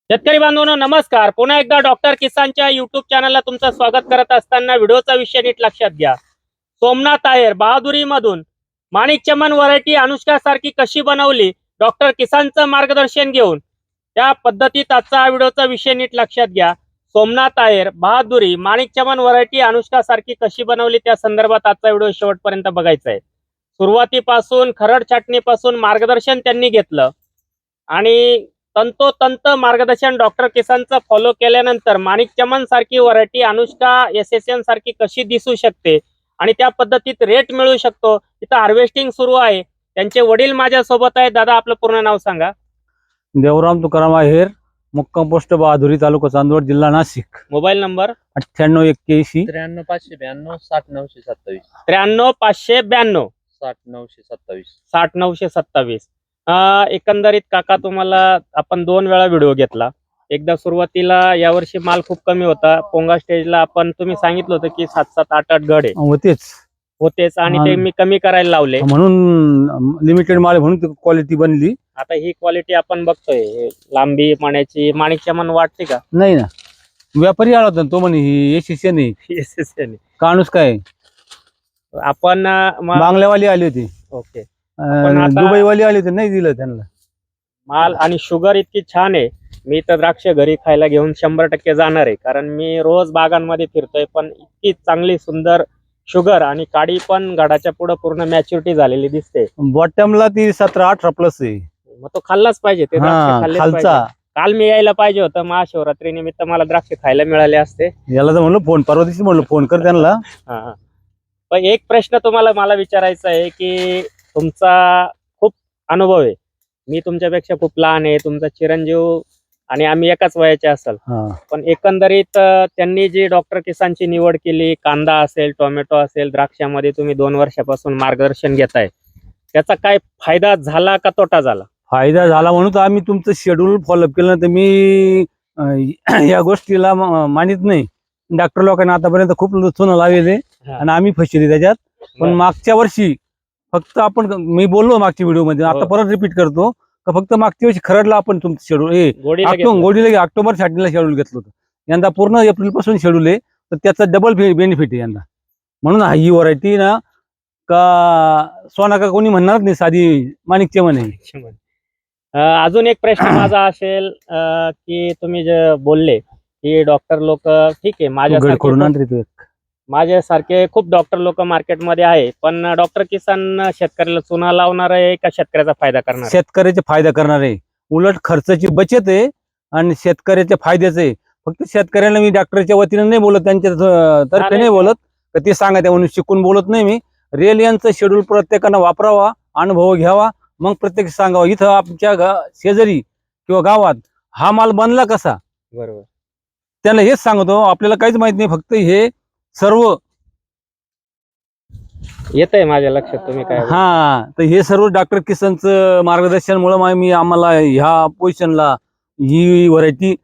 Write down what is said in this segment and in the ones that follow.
शेतकरी बांधवांनो नमस्कार. पुन्हा एकदा डॉक्टर किसानच्या युट्यूब चॅनलला तुमचं स्वागत करत असताना व्हिडिओचा विषय नीट लक्षात घ्या. सोमनाथ आहेर बहादुरी मधून माणिक चमन व्हरायटी अनुष्का सारखी कशी बनवली, डॉक्टर किसानचं मार्गदर्शन घेऊन त्या पद्धतीत आजचा व्हिडिओचा विषय नीट लक्षात घ्या. सोमनाथ आहेर बहादुरी माणिक चमन व्हरायटी अनुष्का सारखी कशी बनवली त्या संदर्भात आजचा व्हिडिओ शेवटपर्यंत बघायचा आहे. सुरुवातीपासून खरड छाटणीपासून मार्गदर्शन त्यांनी घेतलं आणि तंतोतंत मार्गदर्शन डॉक्टर किसानचं फॉलो केल्यानंतर माणिक चमन सारखी व्हरायटी अनुष्का SSN सारखी कशी दिसू शकते आणि त्या पद्धतीत रेट मिळू शकतो. तिथं हार्वेस्टिंग सुरू आहे. त्यांचे वडील माझ्या सोबत आहेत. दादा आपलं पूर्ण नाव सांगा. देवराम तुकाराम आहेर, मुक्काम पोस्ट बहादुरी, तालुका चांदवड, जिल्हा नाशिक. Mobile number 9881 93 592 60 927 93 592 60 927 60 927. एकंदरीत काका तुम्हाला आपण 2 वेळा व्हिडिओ घेतला. एकदा सुरुवातीला यावर्षी माल खूप कमी होता. पोंगा स्टेजला आपण तुम्ही सांगितलं होतं की 7-7 8-8 गड होतेच आणि ते मी कमी करायला लावले म्हणून लिमिटेड माल म्हणून क्वालिटी बनली. आता ही क्वालिटी आपण बघतोय लांबी माण्याची माणिक चमन वाटते का? नाही ना, व्यापारी आला होता तो म्हणे ही SSN आहे. SSN काणूस काय आपण बांगल्यावाली आली होती, ओके. पण आता- दुबईवाली आली होती, नाही दिलं त्यांना माल आणि शुगर इतकी छान आहे. मी तर द्राक्ष घरी खायला घेऊन 100% जाणार आहे, कारण मी रोज बागांमध्ये फिरतोय. पण इतकी चांगली सुंदर शुगर आणि काडी पण घडाच्या पुढे पूर्ण मॅच्युरिटी झालेली दिसते. बॉटमला ती 17-18 प्लस आहे. मग तो खाल्लाच पाहिजे, ते द्राक्ष खाल्लेच खालचा पाहिजे. काल मी यायला पाहिजे होतं, महाशिवरात्री निमित्त मला द्राक्ष खायला मिळाले असते. याला तर म्हणलं फोन, परवा दिवशी म्हणलं फोन कर त्यांना. हा. पण एक प्रश्न तुम्हाला मला विचारायचा आहे की तुमचा खूप अनुभव आहे. मी तुमच्यापेक्षा खूप लहान आहे, तुमचा चिरंजीव आणि आम्ही एकाच वयाचे असाल. पण एकंदरीत त्यांनी जी डॉक्टर किसानची निवड केली, कांदा असेल, टोमॅटो असेल, द्राक्षामध्ये तुम्ही 2 वर्षापासून मार्गदर्शन घेताय, त्याचा काय फायदा झाला का तोटा झाला? फायदा झाला म्हणून तर आम्ही तुमचं शेड्यूल फॉलोअप केलं. तर मी या गोष्टीला मानित नाही. डॉक्टर लोकांना आतापर्यंत खूप चुना लावले आणि आम्ही फसली त्याच्यात. पण मागच्या वर्षी फक्त आपण, मी बोललो मागच्या व्हिडिओ मध्ये, आता परत रिपीट करतो का फक्त मागच्या वर्षी खरडला आपण तुमचं शेड्यूल गोडीला ऑक्टोबर 60 शेड्यूल घेतलं होतं. यंदा पूर्ण एप्रिल पासून शेड्यूल आहे, तर त्याचा डबल बेनिफिट आहे यंदा. म्हणून ही व्हरायटी ना का सोना का कोणी म्हणणार नाही, साधी माणिक चमन आहे. अजून एक प्रश्न माझा असेल की तुम्ही जे बोलले की डॉक्टर लोक, ठीक आहे, माझ्यासारखे खूप डॉक्टर लोक मार्केटमध्ये आहे, पण डॉक्टर किसान शेतकऱ्याला चुना लावणार आहे का शेतकऱ्याचा फायदा करणार? शेतकऱ्याचा फायदा करणार आहे. उलट खर्चाची बचत आहे आणि शेतकऱ्याच्या फायद्याचं आहे. फक्त शेतकऱ्याला मी डॉक्टरच्या वतीने नाही बोलत, त्यांच्या तर्फे नाही बोलत, तर ते सांगा त्या म्हणून शिकून बोलत नाही मी. रिअल यांचं शेड्यूल प्रत्येकानं वापरावा, अनुभव घ्यावा, मग प्रत्येक सांगावं. इथं आमच्या शेजारी किंवा गावात हा माल बनला कसा, बरोबर, त्याला हेच सांगतो. आपल्याला काहीच माहित नाही, फक्त हे सर्व येत आहे माझ्या लक्षात तुम्ही काय. तर हे सर्व डॉक्टर किसानचं मार्गदर्शनमुळे मी आम्हाला ह्या पोझिशनला ही व्हरायटी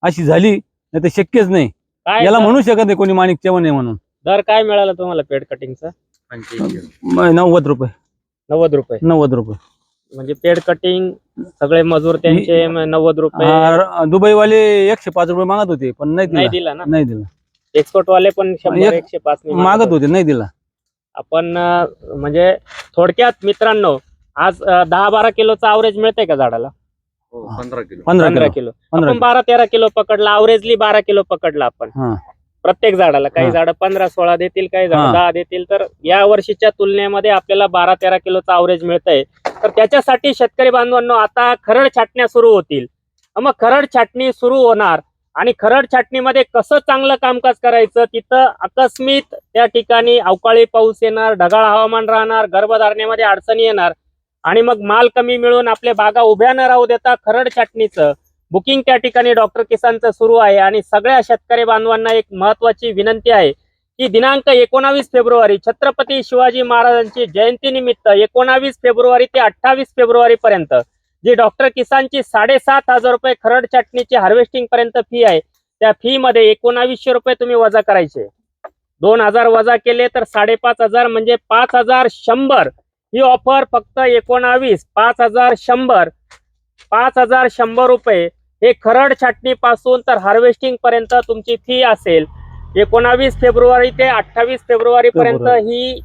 अशी झाली, नाही तर शक्यच नाही. याला म्हणू शकत नाही कोणी माणिक चमन आहे म्हणून. दर काय मिळाला तुम्हाला पेड कटिंगचा? 90 रुपये. 90 रुपये. 90 रुपये म्हणजे पेड कटिंग सगळे मजूर त्यांचे 90 रुपये. दुबईवाले 105 रुपये मागत होते, पण नाही दिला ना. नाही दिला. एक्सपोर्ट वाले पण 100-105 मागत होते, नाही दिला. आपण म्हणजे थोडक्यात मित्रांनो, आज 10-12 किलोचा ॲव्हरेज मिळतंय का झाडाला? 15 किलो 15 किलो. आपण 12-13 किलो पकडला, ॲव्हरेजली 12 किलो पकडला आपण प्रत्येक झाडाला. काही झाडं 15-16 देतील, काही झाडं 10 देतील. तर या वर्षीच्या तुलनेमध्ये आपल्याला 12-13 किलोचा ॲव्हरेज मिळतंय. तर त्याच्यासाठी शेतकरी बांधवांनो आता खरड छाटण्या सुरू होतील. मग खरड छाटणी सुरू होणार आणि खरड छाटणीमध्ये कसं चांगलं कामकाज करायचं, तिथं आकस्मित त्या ठिकाणी अवकाळी पाऊस येणार, ढगाळ हवामान राहणार, गर्भधारणेमध्ये अडचणी येणार आणि मग माल कमी मिळून आपल्या बागा उभ्या न राहू देता खरड छाटणीचं बुकिंग त्या ठिकाणी डॉक्टर किसानचं सुरू आहे. आणि सगळ्या शेतकरी बांधवांना एक महत्वाची विनंती आहे की दिनांक 19 फेब्रुवारी छत्रपती शिवाजी महाराजांची जयंतीनिमित्त 19 फेब्रुवारी ते 28 फेब्रुवारी पर्यंत जी डॉक्टर किसानची 7,500 रुपये खरड छाटणीची हार्वेस्टिंग पर्यंत फी आहे, त्या फी मध्ये 1900 रुपये तुम्ही वजा करायचे. 2000 वजा केले तर 5,500 म्हणजे 5,100. ही ऑफर फक्त 19 5,100 रुपये हे खरड छाटणी पासून तर हार्वेस्टिंग पर्यंत तुमची फी असेल 19 फेब्रुवारी ते 28 फेब्रुवारी पर्यंत ही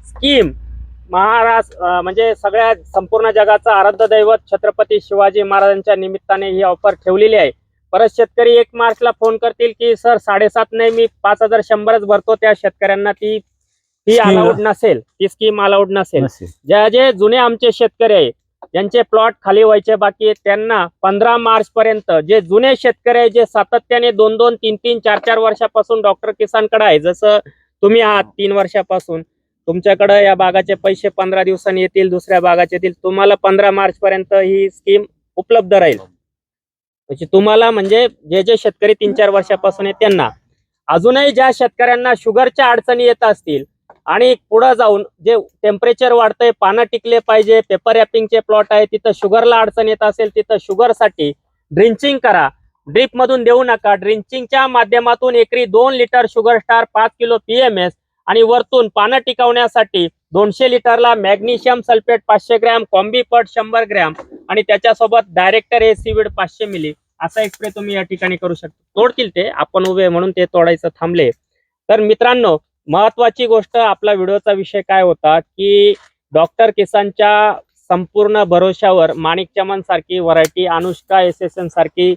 स्कीम महाराष्ट्र म्हणजे सगळ्या संपूर्ण जगाचं आराध्य दैवत छत्रपती शिवाजी महाराजांच्या निमित्ताने ही ऑफर ठेवलेली आहे. परत शेतकरी 1 मार्चला फोन करतील की सर 7.5 नाही मी 5,100च भरतो, त्या शेतकऱ्यांना ती अलाउड नसेल, ती स्कीम अलाउड नसेल. जे जुने आमचे शेतकरी आहे ज्यांचे प्लॉट खाली व्हायचे बाकी आहे त्यांना 15 मार्च पर्यंत, जे जुने शेतकरी आहे जे सातत्याने 2-2, 3-3, 4-4 वर्षापासून डॉक्टर किसान कडे आहे, जसं तुम्ही आहात 3 वर्षापासून, तुमच्याकडे या बागाचे पैसे 15 दिवसांनी येतील, दुसऱ्या बागाचे येतील, तुम्हाला 15 मार्च पर्यंत ही स्कीम उपलब्ध राहील. म्हणजे तुम्हाला म्हणजे जे शेतकरी 3-4 वर्षापासून आहे त्यांना. अजूनही ज्या शेतकऱ्यांना शुगरच्या अडचणी येत असतील आणि पुढे जाऊन जे टेम्परेचर वाढतंय, पानं टिकले पाहिजे, पेपर रॅपिंगचे प्लॉट आहे, तिथं शुगरला अडचण येत असेल, तिथं शुगरसाठी ड्रिंचिंग करा. ड्रीप मधून देऊ नका, ड्रिंचिंगच्या माध्यमातून एकरी 2 litre sugar star, 5 kilo PMS आणि वरतून पानं टिकवण्यासाठी 200 लिटरला मॅग्नेशियम सल्फेट 500 ग्रॅम, कॉम्बीपट 100 ग्रॅम आणि त्याच्यासोबत डायरेक्टर एसीविड 500 मिली असा एक स्प्रे तुम्ही या ठिकाणी करू शकता. तोडतील ते, आपण उभे म्हणून ते तोडायचं थांबले. तर मित्रांनो, महत्वाची गोष्ट, आपला व्हिडिओचा विषय काय होता की डॉक्टर किसानच्या संपूर्ण भरोशावर माणिक चमन सारखी व्हरायटी, अनुष्का SSN सारखी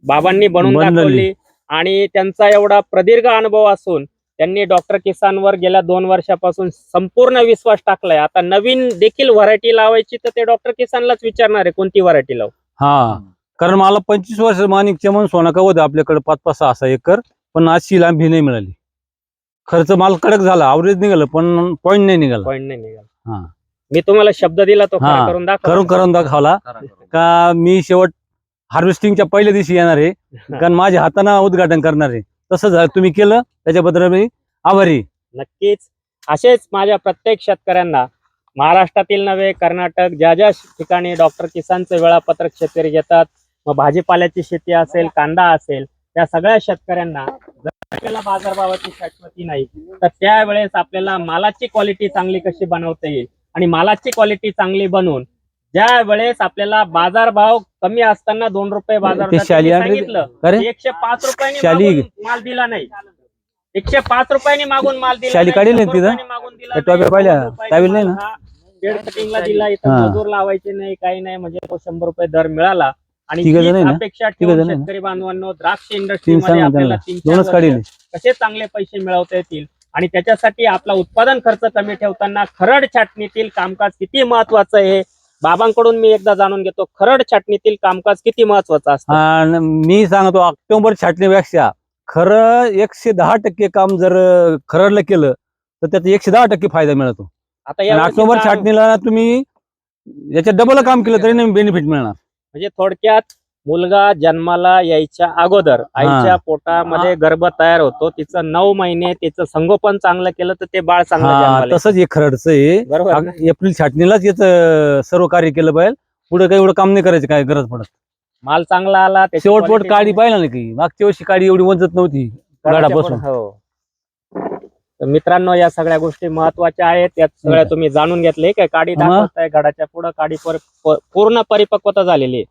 बाबांनी बनवून दाखवली आणि त्यांचा एवढा प्रदीर्घ अनुभव असून त्यांनी डॉक्टर किसानवर गेल्या 2 वर्षापासून संपूर्ण विश्वास टाकलाय. आता नवीन देखील व्हरायटी लावायची तर ते डॉक्टर किसानलाच विचारणार आहे कोणती व्हरायटी लावू. हा, कारण मला 25 वर्ष माणिक चमन सोनाका होते आपल्याकडे 5-6 एकर, पण अशी लांबी नाही मिळाली. खर्च माल कडक झाला, अवरेज निघालं पण पॉईंट नाही निघाला. मी तुम्हाला शब्द दिला तो करून दाखवला का मी शेवट हार्वेस्टिंगच्या पहिल्या दिवशी येणार आहे, कारण माझ्या हाताने उद्घाटन करणार आहे. तसं तुम्ही केलं, त्याच्याबद्दल मी आभारी. नक्कीच असेच माझ्या प्रत्येक शेतकऱ्यांना, महाराष्ट्रातील नव्हे कर्नाटक, ज्या ठिकाणी डॉक्टर किसानचं वेळापत्रक शेतकरी घेतात, मग भाजीपाल्याची शेती असेल, कांदा असेल, त्या सगळ्या शेतकऱ्यांना जर आपल्याला बाजारभावाची शाश्वती नाही तर त्यावेळेस आपल्याला मालाची क्वालिटी चांगली कशी बनवता येईल आणि मालाची क्वालिटी चांगली बनवून ज्या वेळेस आपल्याला बाजारभाव कमी असताना 2 रुपये बाजार सांगितलं, 105 रुपयांनी माल दिला नाही, 105 रुपयांनी मागून माल दिला, मागून दिला, कटिंगला दिला, इथं मजूर लावायचे नाही, काही नाही, म्हणजे तो 100 रुपये दर मिळाला. आणि अपेक्षा ठेवून शेतकरी बांधवांनो, द्राक्ष इंडस्ट्रीमध्ये आपल्याला 3-4 कसे चांगले पैसे मिळवता येतील आणि त्याच्यासाठी आपला उत्पादन खर्च कमी ठेवताना खरड छाटणीतील कामकाज किती महत्वाचं आहे बाबांकडून मी एकदा जाणून घेतो. खरड छाटणीतील कामकाज किती महत्वाचं असतं मी सांगतो. ऑक्टोबर छाटणीपेक्षा खरं 110% काम जर खरडलं केलं तर त्याचा 110% फायदा मिळतो. आता ऑक्टोबर छाटणीला तुम्ही याच्यात डबल काम केलं तरी नाही बेनिफिट मिळणार. म्हणजे थोडक्यात मुलगा जन्माला यायच्या अगोदर आईच्या पोटामध्ये गर्भ तयार होतो, तिचं 9 महिने तिचं संगोपन चांगलं केलं तर ते बाळ चांगलं. तसंच हे खरडचं आहे. एप्रिल छाटणीलाच याचं सर्व कार्य केलं पाहिजे. पुढे काही एवढं काम नाही करायचं, काय गरज पडत. माल चांगला आला, शेवटपोट काडी पाहिला नाही की मागच्या वर्षी काडी एवढी वंचत नव्हती गाडापासून. हो मित्रांनो, या सगळ्या गोष्टी महत्वाच्या आहेत, त्यात सगळ्या तुम्ही जाणून घेतले. काय काडी दाखवताय घडाच्या पुढे, काडी पूर्ण परिपक्वता झालेली आहे.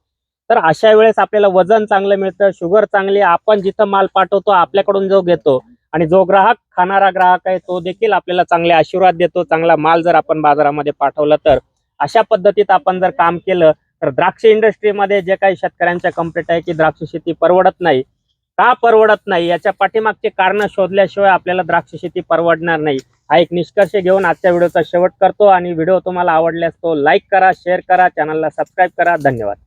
तर अशा वेळेस आपल्याला वजन चांगलं मिळतं, शुगर चांगली, आपण जिथं माल पाठवतो आपल्याकडून जो घेतो आणि जो ग्राहक, खाणारा ग्राहक आहे तो देखील आपल्याला चांगले आशीर्वाद देतो. चांगला माल जर आपण बाजारामध्ये पाठवला तर अशा पद्धतीत आपण जर काम केलं तर द्राक्ष इंडस्ट्रीमध्ये जे काही शेतकऱ्यांच्या कंप्लेंट आहे की द्राक्ष शेती परवडत नाही, का परवडत नाही याच्या पाठीमागचे कारण शोधल्याशिवाय आपल्याला द्राक्ष शेती परवडणार नाही, हा एक निष्कर्ष घेऊन आजच्या व्हिडिओचा शेवट करतो. आणि व्हिडिओ तुम्हाला आवडल्यास तो लाईक करा, शेअर करा, चॅनलला सबस्क्राईब करा. धन्यवाद.